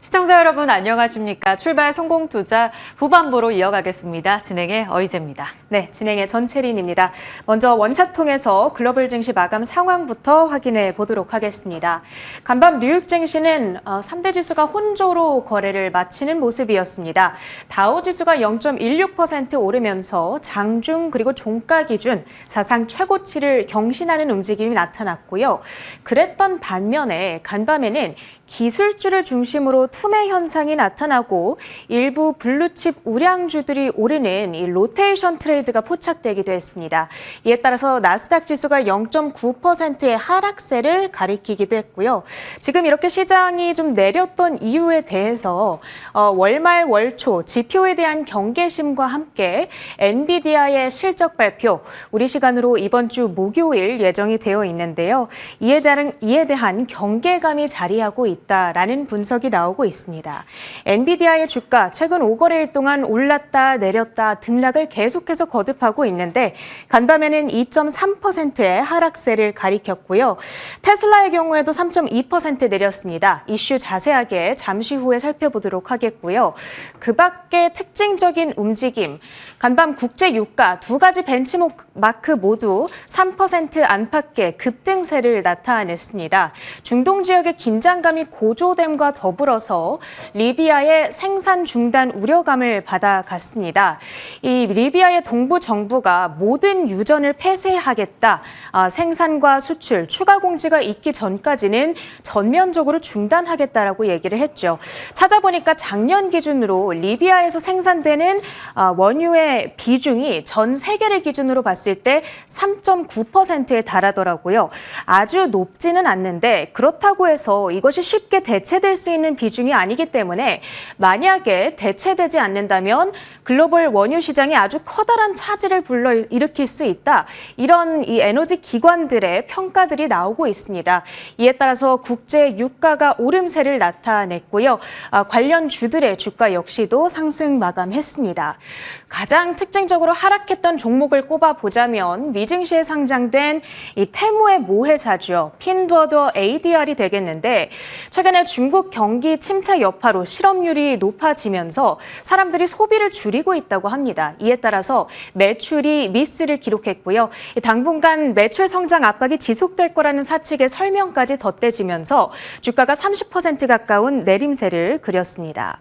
시청자 여러분 안녕하십니까? 출발 성공 투자 후반부로 이어가겠습니다. 진행의 어이재입니다. 네, 진행의 전채린입니다. 먼저 원샷 통해서 글로벌 증시 마감 상황부터 확인해 보도록 하겠습니다. 간밤 뉴욕 증시는 3대 지수가 혼조로 거래를 마치는 모습이었습니다. 다우 지수가 0.16% 오르면서 장중 그리고 종가 기준 사상 최고치를 경신하는 움직임이 나타났고요. 그랬던 반면에 간밤에는 기술주를 중심으로 투매 현상이 나타나고 일부 블루칩 우량주들이 오르는 이 로테이션 트레이드가 포착되기도 했습니다. 이에 따라서 나스닥 지수가 0.9%의 하락세를 가리키기도 했고요. 지금 이렇게 시장이 좀 내렸던 이유에 대해서 월말 월초 지표에 대한 경계심과 함께 엔비디아의 실적 발표, 우리 시간으로 이번 주 목요일 예정이 되어 있는데요. 이에 대한 경계감이 자리하고 있다라는 분석이 나오고 있습니다. 엔비디아의 주가 최근 5거래일 동안 올랐다 내렸다 등락을 계속해서 거듭하고 있는데 간밤에는 2.3%의 하락세를 가리켰고요. 테슬라의 경우에도 3.2% 내렸습니다. 이슈 자세하게 잠시 후에 살펴보도록 하겠고요. 그 밖에 특징적인 움직임, 간밤 국제 유가 두 가지 벤치마크 모두 3% 안팎의 급등세를 나타냈습니다. 중동 지역의 긴장감이 고조됨과 더불어서 리비아의 생산 중단 우려감을 받아갔습니다. 이 리비아의 동부 정부가 모든 유전을 폐쇄하겠다, 생산과 수출, 추가 공지가 있기 전까지는 전면적으로 중단하겠다라고 얘기를 했죠. 찾아보니까 작년 기준으로 리비아에서 생산되는 원유의 비중이 전 세계를 기준으로 봤을 때 3.9%에 달하더라고요. 아주 높지는 않는데 그렇다고 해서 이것이 쉽게 대체될 수 있는 비중이 아니기 때문에 만약에 대체되지 않는다면 글로벌 원유 시장이 아주 커다란 차질을 불러일으킬 수 있다. 이런 이 에너지 기관들의 평가들이 나오고 있습니다. 이에 따라서 국제 유가가 오름세를 나타냈고요. 관련 주들의 주가 역시도 상승 마감했습니다. 가장 특징적으로 하락했던 종목을 꼽아보자면 미증시에 상장된 이 테무의 모회사죠. 핀두어더 ADR이 되겠는데 최근에 중국 경기 침체 여파로 실업률이 높아지면서 사람들이 소비를 줄이고 있다고 합니다. 이에 따라서 매출이 미스를 기록했고요. 당분간 매출 성장 압박이 지속될 거라는 사측의 설명까지 덧대지면서 주가가 30% 가까운 내림세를 그렸습니다.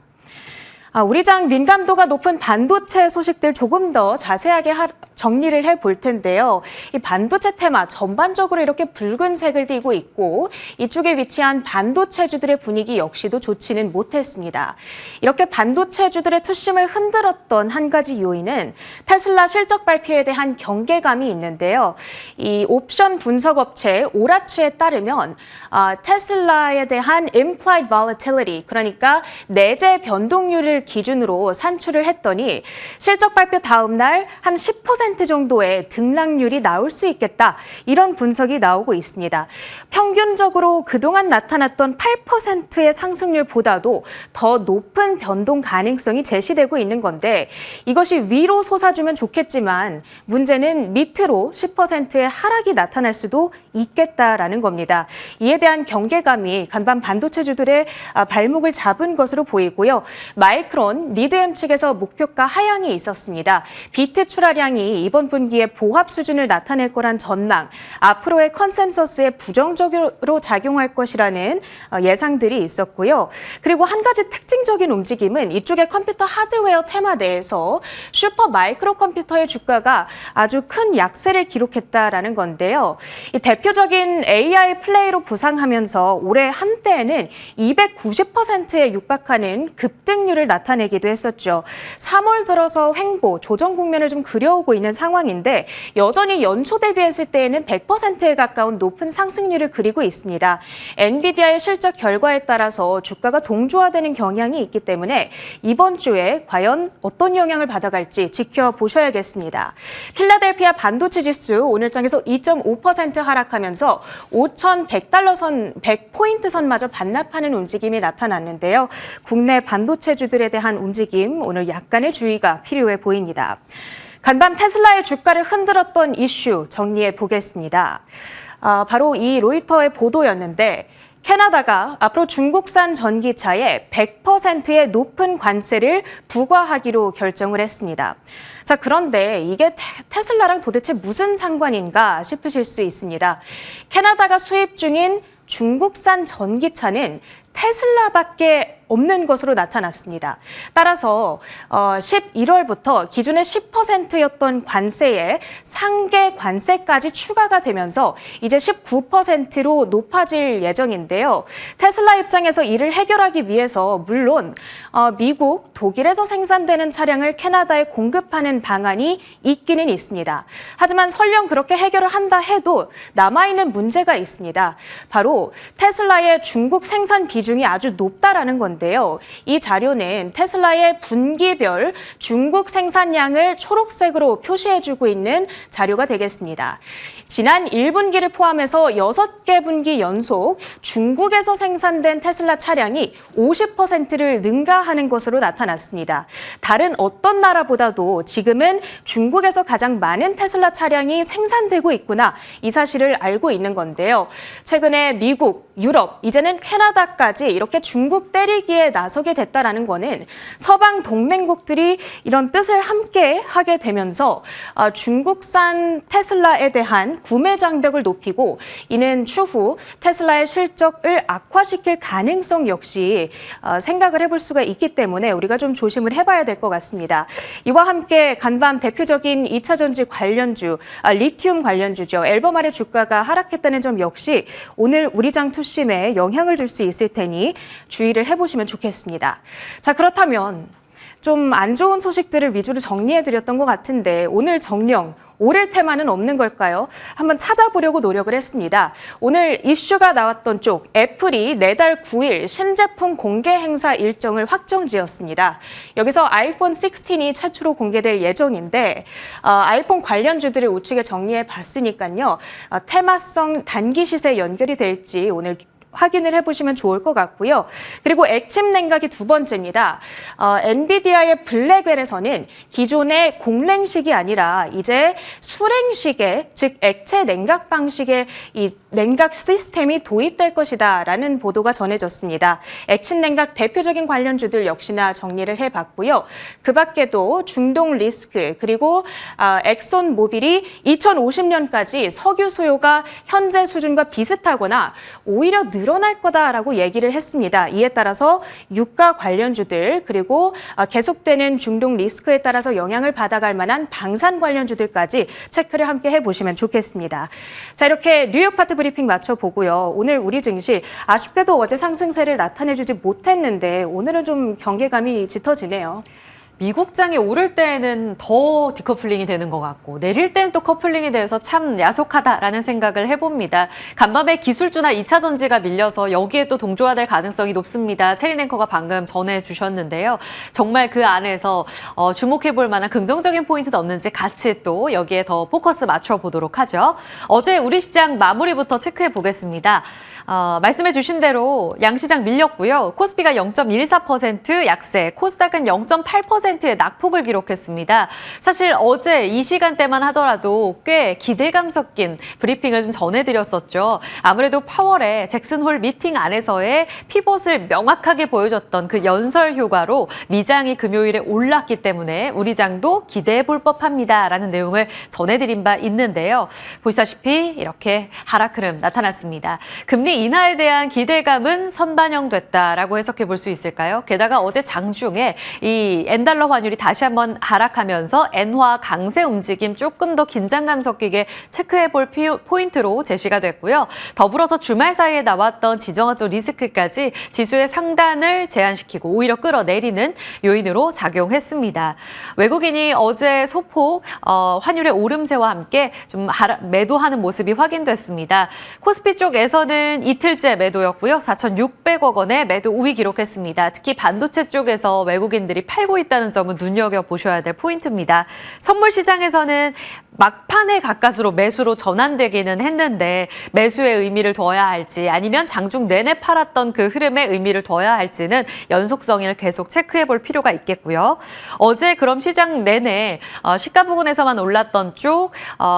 우리 장 민감도가 높은 반도체 소식들 조금 더 자세하게 정리를 해볼 텐데요. 이 반도체 테마 전반적으로 이렇게 붉은색을 띠고 있고 이쪽에 위치한 반도체주들의 분위기 역시도 좋지는 못했습니다. 이렇게 반도체주들의 투심을 흔들었던 한 가지 요인은 테슬라 실적 발표에 대한 경계감이 있는데요. 이 옵션 분석 업체 오라츠에 따르면 테슬라에 대한 implied volatility, 그러니까 내재 변동률을 기준으로 산출을 했더니 실적 발표 다음 날 한 10% 정도의 등락률이 나올 수 있겠다. 이런 분석이 나오고 있습니다. 평균적으로 그동안 나타났던 8%의 상승률보다도 더 높은 변동 가능성이 제시되고 있는 건데 이것이 위로 솟아주면 좋겠지만 문제는 밑으로 10%의 하락이 나타날 수도 있겠다라는 겁니다. 이에 대한 경계감이 간밤 반도체주들의 발목을 잡은 것으로 보이고요. 마이크론, 리드엠 측에서 목표가 하향이 있었습니다. 비트 출하량이 이번 분기에 보합 수준을 나타낼 거란 전망, 앞으로의 컨센서스에 부정적으로 작용할 것이라는 예상들이 있었고요. 그리고 한 가지 특징적인 움직임은 이쪽의 컴퓨터 하드웨어 테마 내에서 슈퍼 마이크로 컴퓨터의 주가가 아주 큰 약세를 기록했다라는 건데요. 이 대표적인 AI 플레이로 부상하면서 올해 한때에는 290%에 육박하는 급등률을 나타내기도 했었죠. 3월 들어서 횡보, 조정 국면을 좀 그려오고 있는 상황인데 여전히 연초 대비했을 때에는 100%에 가까운 높은 상승률을 그리고 있습니다. 엔비디아의 실적 결과에 따라서 주가가 동조화되는 경향이 있기 때문에 이번 주에 과연 어떤 영향을 받아갈지 지켜보셔야겠습니다. 필라델피아 반도체 지수 오늘장에서 2.5% 하락하면서 5,100달러 선, 100포인트 선마저 반납하는 움직임이 나타났는데요. 국내 반도체주들에 대한 움직임 오늘 약간의 주의가 필요해 보입니다. 간밤 테슬라의 주가를 흔들었던 이슈 정리해 보겠습니다. 바로 이 로이터의 보도였는데 캐나다가 앞으로 중국산 전기차에 100%의 높은 관세를 부과하기로 결정을 했습니다. 자, 그런데 이게 테슬라랑 도대체 무슨 상관인가 싶으실 수 있습니다. 캐나다가 수입 중인 중국산 전기차는 테슬라밖에 없는 것으로 나타났습니다. 따라서 11월부터 기존의 10%였던 관세에 상계 관세까지 추가가 되면서 이제 19%로 높아질 예정인데요. 테슬라 입장에서 이를 해결하기 위해서 물론 미국, 독일에서 생산되는 차량을 캐나다에 공급하는 방안이 있기는 있습니다. 하지만 설령 그렇게 해결을 한다 해도 남아있는 문제가 있습니다. 바로 테슬라의 중국 생산 비중이 아주 높다라는 건데요. 이 자료는 테슬라의 분기별 중국 생산량을 초록색으로 표시해주고 있는 자료가 되겠습니다. 지난 1분기를 포함해서 6개 분기 연속 중국에서 생산된 테슬라 차량이 50%를 능가하는 것으로 나타났습니다. 다른 어떤 나라보다도 지금은 중국에서 가장 많은 테슬라 차량이 생산되고 있구나, 이 사실을 알고 있는 건데요. 최근에 미국, 유럽, 이제는 캐나다까지 이렇게 중국 때리기에 나서게 됐다라는 거는 서방 동맹국들이 이런 뜻을 함께 하게 되면서 중국산 테슬라에 대한 구매 장벽을 높이고 이는 추후 테슬라의 실적을 악화시킬 가능성 역시 생각을 해볼 수가 있기 때문에 우리가 좀 조심을 해봐야 될 것 같습니다. 이와 함께 간밤 대표적인 2차 전지 관련주, 리튬 관련주죠. 앨범알의 주가가 하락했다는 점 역시 오늘 우리장 투심에 영향을 줄 수 있을 테니 주의를 해보시면 좋겠습니다. 자, 그렇다면 좀 안 좋은 소식들을 위주로 정리해드렸던 것 같은데 오늘 정령 오를 테마는 없는 걸까요? 한번 찾아보려고 노력을 했습니다. 오늘 이슈가 나왔던 쪽, 애플이 내달 9일 신제품 공개 행사 일정을 확정지었습니다. 여기서 아이폰 16이 최초로 공개될 예정인데 아이폰 관련주들을 우측에 정리해 봤으니까요. 테마성 단기 시세 연결이 될지 오늘 확인을 해보시면 좋을 것 같고요. 그리고 액침 냉각이 두 번째입니다. 엔비디아의 블랙웰에서는 기존의 공랭식이 아니라 이제 수랭식의, 즉 액체 냉각 방식의 이 냉각 시스템이 도입될 것이다라는 보도가 전해졌습니다. 액침 냉각 대표적인 관련주들 역시나 정리를 해봤고요. 그 밖에도 중동 리스크 그리고 엑손 모빌이 2050년까지 석유 수요가 현재 수준과 비슷하거나 오히려 늘어날 거다라고 얘기를 했습니다. 이에 따라서 유가 관련주들 그리고 계속되는 중동 리스크에 따라서 영향을 받아갈 만한 방산 관련주들까지 체크를 함께 해보시면 좋겠습니다. 자, 이렇게 뉴욕 파트 브리핑 마쳐보고요. 오늘 우리 증시 아쉽게도 어제 상승세를 나타내주지 못했는데 오늘은 좀 경계감이 짙어지네요. 미국장이 오를 때에는 더 디커플링이 되는 것 같고 내릴 때는 또 커플링이 돼서 참 야속하다라는 생각을 해봅니다. 간밤에 기술주나 2차 전지가 밀려서 여기에 또 동조화될 가능성이 높습니다. 체린 앵커가 방금 전해주셨는데요. 정말 그 안에서 주목해볼 만한 긍정적인 포인트도 없는지 같이 또 여기에 더 포커스 맞춰보도록 하죠. 어제 우리 시장 마무리부터 체크해보겠습니다. 말씀해 주신 대로 양시장 밀렸고요. 코스피가 0.14% 약세, 코스닥은 0.8%의 낙폭을 기록했습니다. 사실 어제 이 시간대만 하더라도 꽤 기대감 섞인 브리핑을 좀 전해드렸었죠. 아무래도 파월의 잭슨 홀 미팅 안에서의 피봇을 명확하게 보여줬던 그 연설 효과로 미장이 금요일에 올랐기 때문에 우리 장도 기대해 볼 법합니다라는 내용을 전해드린 바 있는데요. 보시다시피 이렇게 하락 흐름 나타났습니다. 금리 인하에 대한 기대감은 선반영됐다라고 해석해 볼 수 있을까요? 게다가 어제 장중에 이 엔달러 환율이 다시 한번 하락하면서 엔화 강세 움직임 조금 더 긴장감 섞이게 체크해 볼 포인트로 제시가 됐고요. 더불어서 주말 사이에 나왔던 지정학적 리스크까지 지수의 상단을 제한시키고 오히려 끌어내리는 요인으로 작용했습니다. 외국인이 어제 소폭 환율의 오름세와 함께 좀 매도하는 모습이 확인됐습니다. 코스피 쪽에서는 이틀째 매도였고요. 4,600억 원의 매도 우위 기록했습니다. 특히 반도체 쪽에서 외국인들이 팔고 있다는 점은 눈여겨보셔야 될 포인트입니다. 선물 시장에서는 막판에 가까스로 매수로 전환되기는 했는데 매수의 의미를 둬야 할지 아니면 장중 내내 팔았던 그 흐름의 의미를 둬야 할지는 연속성을 계속 체크해 볼 필요가 있겠고요. 어제 그럼 시장 내내 시가 부근에서만 올랐던 쪽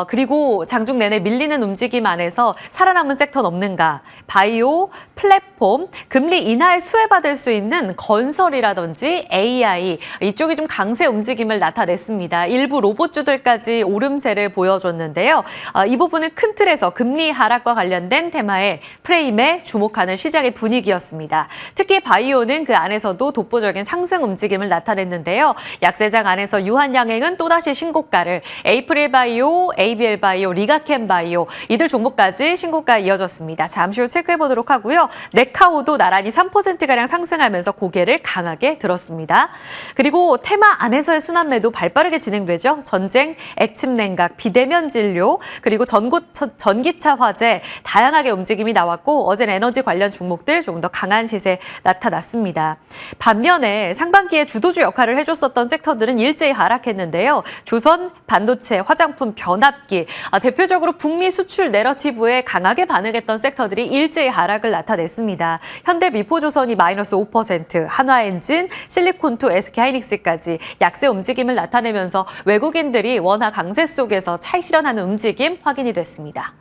그리고 장중 내내 밀리는 움직임 안에서 살아남은 섹터는 없는가? 바이오, 플랫폼, 금리 인하에 수혜받을 수 있는 건설이라든지 AI 이쪽이 좀 강세 움직임을 나타냈습니다. 일부 로봇주들까지 오름세를 보여줬는데요. 이 부분은 큰 틀에서 금리 하락과 관련된 테마에 프레임에 주목하는 시장의 분위기였습니다. 특히 바이오는 그 안에서도 독보적인 상승 움직임을 나타냈는데요. 약세장 안에서 유한양행은 또다시 신고가를 에이프릴 바이오, ABL 바이오, 리가캠 바이오 이들 종목까지 신고가 이어졌습니다. 잠시 후 체크해 보도록 하고요. 네카오도 나란히 3%가량 상승하면서 고개를 강하게 들었습니다. 그리고 테마 안에서의 순환매도 발빠르게 진행되죠. 전쟁, 액침 냉각, 비대면 진료, 그리고 전기차 화재 다양하게 움직임이 나왔고 어제는 에너지 관련 종목들 조금 더 강한 시세 나타났습니다. 반면에 상반기에 주도주 역할을 해줬었던 섹터들은 일제히 하락했는데요. 조선, 반도체, 화장품, 변압기 대표적으로 북미 수출 내러티브에 강하게 반응했던 섹터들이 일제히 하락을 나타냈습니다. 현대미포조선이 마이너스 5%, 한화엔진, 실리콘투, SK하이닉스까지 약세 움직임을 나타내면서 외국인들이 원화 강세 속에서 차익 실현하는 움직임 확인이 됐습니다.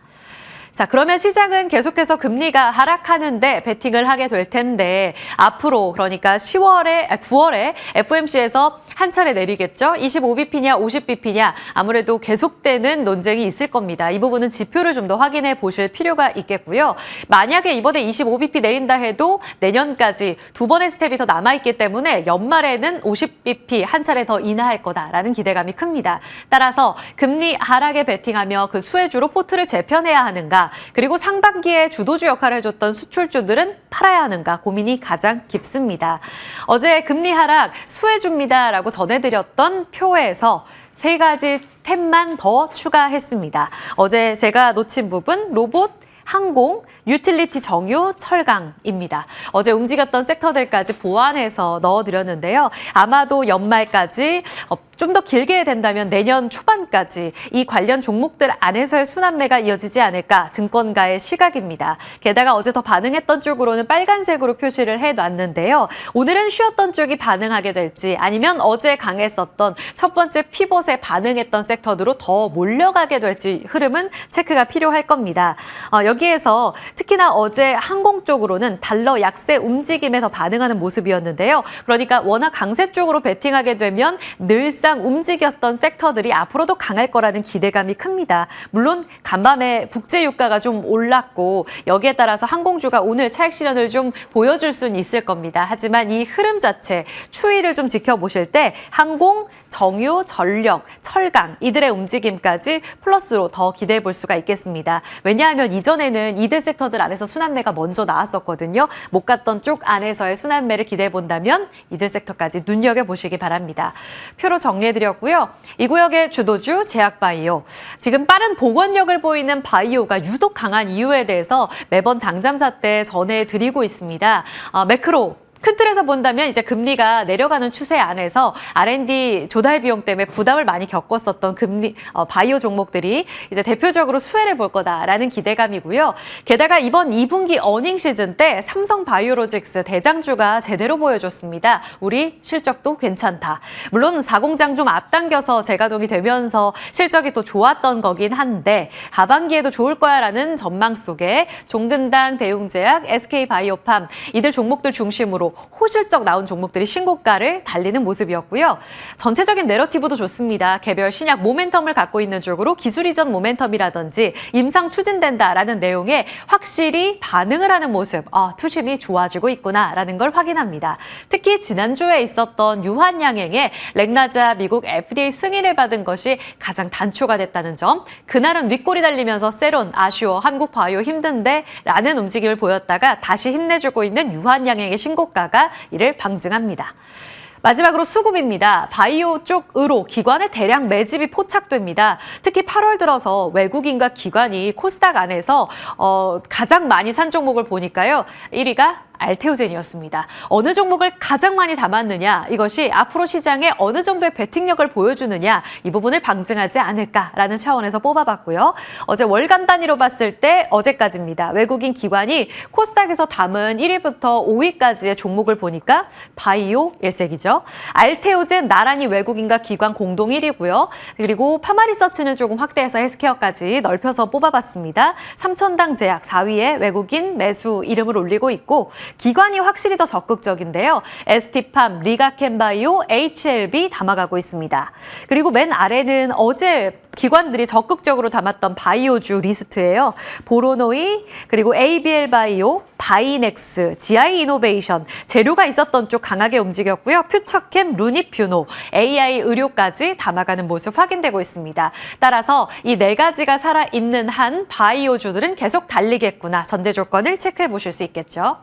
자, 그러면 시장은 계속해서 금리가 하락하는데 베팅을 하게 될 텐데 앞으로 그러니까 9월에 FOMC에서 한 차례 내리겠죠? 25bp냐 50bp냐 아무래도 계속되는 논쟁이 있을 겁니다. 이 부분은 지표를 좀 더 확인해 보실 필요가 있겠고요. 만약에 이번에 25bp 내린다 해도 내년까지 두 번의 스텝이 더 남아있기 때문에 연말에는 50bp 한 차례 더 인하할 거다라는 기대감이 큽니다. 따라서 금리 하락에 베팅하며 그 수혜주로 포트를 재편해야 하는가 그리고 상반기에 주도주 역할을 해줬던 수출주들은 팔아야 하는가 고민이 가장 깊습니다. 어제 금리 하락 수혜주입니다라고 전해드렸던 표에서 세 가지 템만 더 추가했습니다. 어제 제가 놓친 부분 로봇, 항공, 유틸리티 정유, 철강입니다. 어제 움직였던 섹터들까지 보완해서 넣어드렸는데요. 아마도 연말까지 좀 더 길게 된다면 내년 초반까지 이 관련 종목들 안에서의 순환매가 이어지지 않을까 증권가의 시각입니다. 게다가 어제 더 반응했던 쪽으로는 빨간색으로 표시를 해놨는데요. 오늘은 쉬었던 쪽이 반응하게 될지 아니면 어제 강했었던 첫 번째 피벗에 반응했던 섹터들로 더 몰려가게 될지 흐름은 체크가 필요할 겁니다. 여기에서 특히나 어제 항공 쪽으로는 달러 약세 움직임에 더 반응하는 모습이었는데요. 그러니까 워낙 강세 쪽으로 베팅하게 되면 늘상 움직였던 섹터들이 앞으로도 강할 거라는 기대감이 큽니다. 물론 간밤에 국제 유가가 좀 올랐고 여기에 따라서 항공주가 오늘 차익 실현을 좀 보여줄 수는 있을 겁니다. 하지만 이 흐름 자체 추이를 좀 지켜보실 때 항공, 정유, 전력, 철강 이들의 움직임까지 플러스로 더 기대해 볼 수가 있겠습니다. 왜냐하면 이전에는 이들 섹터들 안에서 순환매가 먼저 나왔었거든요. 못 갔던 쪽 안에서의 순환매를 기대해 본다면 이들 섹터까지 눈여겨보시기 바랍니다. 표로 정리해드렸고요. 이 구역의 주도주 제약바이오. 지금 빠른 복원력을 보이는 바이오가 유독 강한 이유에 대해서 매번 당잠사 때 전해드리고 있습니다. 매크로. 큰 틀에서 본다면 이제 금리가 내려가는 추세 안에서 R&D 조달 비용 때문에 부담을 많이 겪었었던 바이오 종목들이 이제 대표적으로 수혜를 볼 거다라는 기대감이고요. 게다가 이번 2분기 어닝 시즌 때 삼성 바이오로직스 대장주가 제대로 보여줬습니다. 우리 실적도 괜찮다. 물론 4공장 좀 앞당겨서 재가동이 되면서 실적이 또 좋았던 거긴 한데 하반기에도 좋을 거야라는 전망 속에 종근당, 대웅제약, SK바이오팜 이들 종목들 중심으로 호실적 나온 종목들이 신고가를 달리는 모습이었고요. 전체적인 내러티브도 좋습니다. 개별 신약 모멘텀을 갖고 있는 쪽으로 기술 이전 모멘텀이라든지 임상 추진된다라는 내용에 확실히 반응을 하는 모습, 투심이 좋아지고 있구나라는 걸 확인합니다. 특히 지난주에 있었던 유한양행의 렉나자 미국 FDA 승인을 받은 것이 가장 단초가 됐다는 점, 그날은 윗골이 달리면서 세론, 아쉬워, 한국바이오 힘든데 라는 움직임을 보였다가 다시 힘내주고 있는 유한양행의 신고가 가 이를 방증합니다. 마지막으로 수급입니다. 바이오 쪽으로 기관의 대량 매집이 포착됩니다. 특히 8월 들어서 외국인과 기관이 코스닥 안에서 가장 많이 산 종목을 보니까요. 1위가 알테오젠이었습니다. 어느 종목을 가장 많이 담았느냐, 이것이 앞으로 시장에 어느 정도의 베팅력을 보여주느냐, 이 부분을 방증하지 않을까라는 차원에서 뽑아봤고요. 어제 월간 단위로 봤을 때 어제까지입니다. 외국인 기관이 코스닥에서 담은 1위부터 5위까지의 종목을 보니까 바이오 일색이죠. 알테오젠 나란히 외국인과 기관 공동 1위고요. 그리고 파마리서치는 조금 확대해서 헬스케어까지 넓혀서 뽑아봤습니다. 삼천당 제약 4위에 외국인 매수 이름을 올리고 있고 기관이 확실히 더 적극적인데요. ST팜, 리가켄바이오, HLB 담아가고 있습니다. 그리고 맨 아래는 어제 기관들이 적극적으로 담았던 바이오주 리스트예요. 보로노이, 그리고 ABL바이오, 바이넥스, GI이노베이션, 재료가 있었던 쪽 강하게 움직였고요. 퓨처캠, 루니퓨노, AI 의료까지 담아가는 모습 확인되고 있습니다. 따라서 이 네 가지가 살아있는 한 바이오주들은 계속 달리겠구나. 전제 조건을 체크해 보실 수 있겠죠.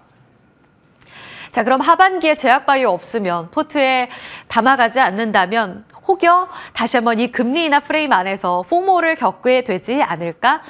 자, 그럼 하반기에 제약바이오 없으면 포트에 담아가지 않는다면 혹여 다시 한번 이 금리 인하 프레임 안에서 포모를 겪게 되지 않을까?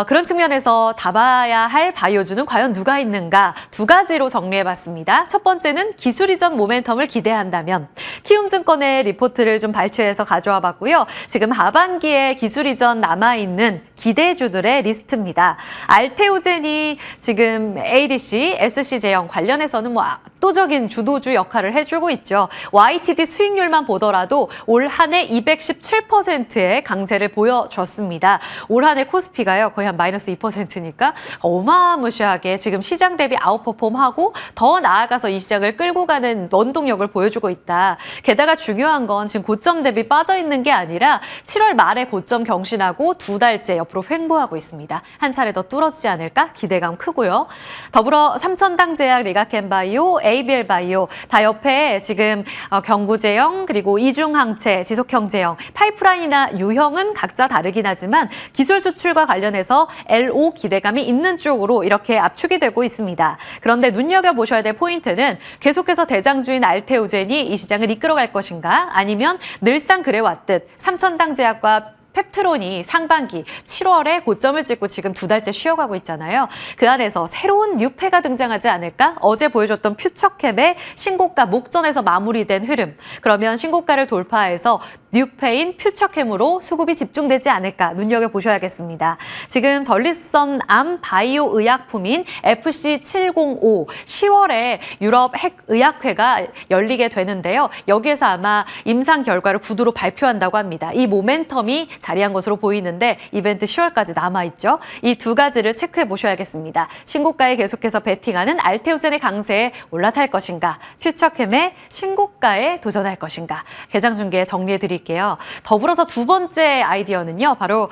그런 측면에서 담아야 할 바이오주는 과연 누가 있는가? 두 가지로 정리해봤습니다. 첫 번째는 기술 이전 모멘텀을 기대한다면 키움증권의 리포트를 좀 발췌해서 가져와 봤고요. 지금 하반기에 기술 이전 남아있는 기대주들의 리스트입니다. 알테오젠이 지금 ADC, SC제형 관련해서는 압도적인 주도주 역할을 해주고 있죠. YTD 수익률만 보더라도 올 한 해 217%의 강세를 보여줬습니다. 올 한 해 코스피가요. 거의 한 마이너스 2%니까 어마무시하게 지금 시장 대비 아웃퍼폼하고 더 나아가서 이 시장을 끌고 가는 원동력을 보여주고 있다. 게다가 중요한 건 지금 고점 대비 빠져있는 게 아니라 7월 말에 고점 경신하고 두 달째 옆으로 횡보하고 있습니다. 한 차례 더 뚫어주지 않을까 기대감 크고요. 더불어 삼천당제약, 리가켄바이오, ABL바이오 다 옆에 지금 경구제형 그리고 이중항체, 지속형제형, 파이프라인이나 유형은 각자 다르긴 하지만 기술 수출과 관련해서 LO 기대감이 있는 쪽으로 이렇게 압축이 되고 있습니다. 그런데 눈여겨보셔야 될 포인트는 계속해서 대장주인 알테오젠이 이 시장을 이끌어갈 것인가 아니면 늘상 그래왔듯 삼천당제약과 펩트론이 상반기 7월에 고점을 찍고 지금 두 달째 쉬어가고 있잖아요. 그 안에서 새로운 뉴페가 등장하지 않을까? 어제 보여줬던 퓨처캡의 신고가 목전에서 마무리된 흐름. 그러면 신고가를 돌파해서 뉴페인 퓨처캠으로 수급이 집중되지 않을까 눈여겨보셔야겠습니다. 지금 전립선 암 바이오 의약품인 FC705 10월에 유럽 핵의학회가 열리게 되는데요. 여기에서 아마 임상 결과를 구두로 발표한다고 합니다. 이 모멘텀이 자리한 것으로 보이는데 이벤트 10월까지 남아있죠. 이 두 가지를 체크해 보셔야겠습니다. 신고가에 계속해서 베팅하는 알테오젠의 강세에 올라탈 것인가, 퓨처캠의 신고가에 도전할 것인가. 개장 중계 정리해 드릴게요. 더불어서 두 번째 아이디어는요. 바로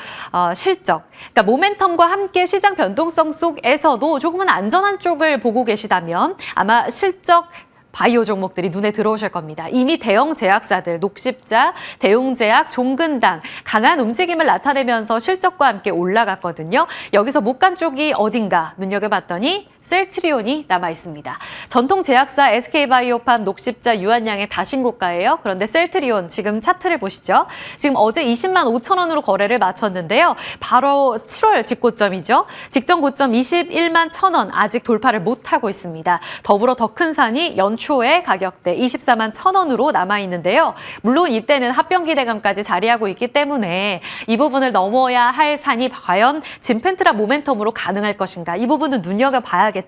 실적. 그러니까 모멘텀과 함께 시장 변동성 속에서도 조금은 안전한 쪽을 보고 계시다면 아마 실적 바이오 종목들이 눈에 들어오실 겁니다. 이미 대형 제약사들, 녹십자, 대웅제약, 종근당 강한 움직임을 나타내면서 실적과 함께 올라갔거든요. 여기서 못 간 쪽이 어딘가 눈여겨봤더니 셀트리온이 남아 있습니다. 전통 제약사 SK바이오팜, 녹십자, 유한양의 다신고가예요. 그런데 셀트리온 지금 차트를 보시죠. 지금 어제 20만 5천 원으로 거래를 마쳤는데요. 바로 7월 직고점이죠. 직전 고점 21만 1천 원 아직 돌파를 못하고 있습니다. 더불어 더 큰 산이 연초의 가격대 24만 1천 원으로 남아 있는데요. 물론 이때는 합병 기대감까지 자리하고 있기 때문에 이 부분을 넘어야 할 산이 과연 진펜트라 모멘텀으로 가능할 것인가. 이 부분은 눈여겨봐야겠죠.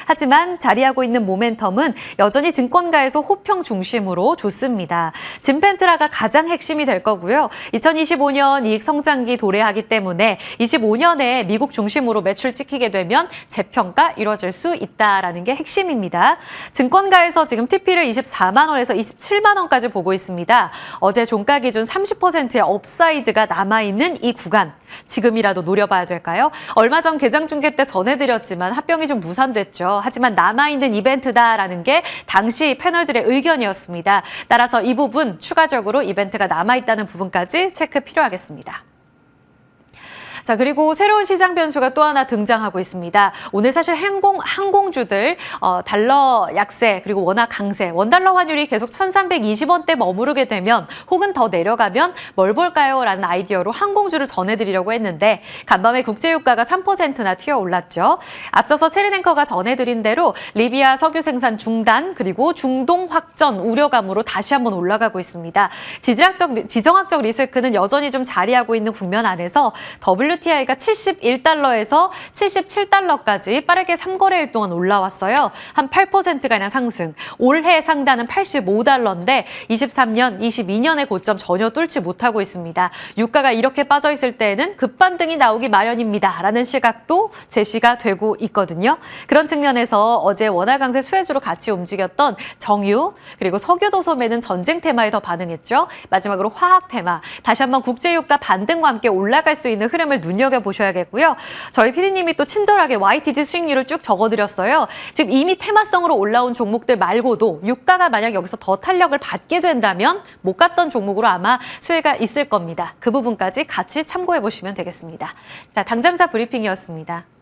하지만 자리하고 있는 모멘텀은 여전히 증권가에서 호평 중심으로 좋습니다. 진펜트라가 가장 핵심이 될 거고요. 2025년 이익 성장기 도래하기 때문에 25년에 미국 중심으로 매출 찍히게 되면 재평가 이루어질 수 있다라는 게 핵심입니다. 증권가에서 지금 TP를 24만 원에서 27만 원까지 보고 있습니다. 어제 종가 기준 30%의 업사이드가 남아있는 이 구간. 지금이라도 노려봐야 될까요? 얼마 전 개장 중계 때 전해드렸지만 합병이 좀 무산됐죠. 하지만 남아있는 이벤트다라는 게 당시 패널들의 의견이었습니다. 따라서 이 부분 추가적으로 이벤트가 남아있다는 부분까지 체크 필요하겠습니다. 자, 그리고 새로운 시장 변수가 또 하나 등장하고 있습니다. 오늘 사실 항공주들 달러 약세 그리고 원화 강세, 원달러 환율이 계속 1,320원대 머무르게 되면 혹은 더 내려가면 뭘 볼까요? 라는 아이디어로 항공주를 전해드리려고 했는데 간밤에 국제유가가 3%나 튀어 올랐죠. 앞서서 체리냉커가 전해드린 대로 리비아 석유 생산 중단 그리고 중동 확전 우려감으로 다시 한번 올라가고 있습니다. 지정학적 리스크는 여전히 좀 자리하고 있는 국면 안에서 WTI가 71달러에서 77달러까지 빠르게 3거래일 동안 올라왔어요. 한 8%가량 상승. 올해 상단은 85달러인데 23년, 22년의 고점 전혀 뚫지 못하고 있습니다. 유가가 이렇게 빠져 있을 때에는 급반등이 나오기 마련입니다. 라는 시각도 제시가 되고 있거든요. 그런 측면에서 어제 원화 강세 수혜주로 같이 움직였던 정유 그리고 석유도 소매는 전쟁 테마에 더 반응했죠. 마지막으로 화학 테마. 다시 한번 국제유가 반등과 함께 올라갈 수 있는 흐름을 눈여겨보셔야겠고요. 저희 PD님이 또 친절하게 YTD 수익률을 쭉 적어드렸어요. 지금 이미 테마성으로 올라온 종목들 말고도 유가가 만약 여기서 더 탄력을 받게 된다면 못 갔던 종목으로 아마 수혜가 있을 겁니다. 그 부분까지 같이 참고해보시면 되겠습니다. 자, 당잠사 브리핑이었습니다.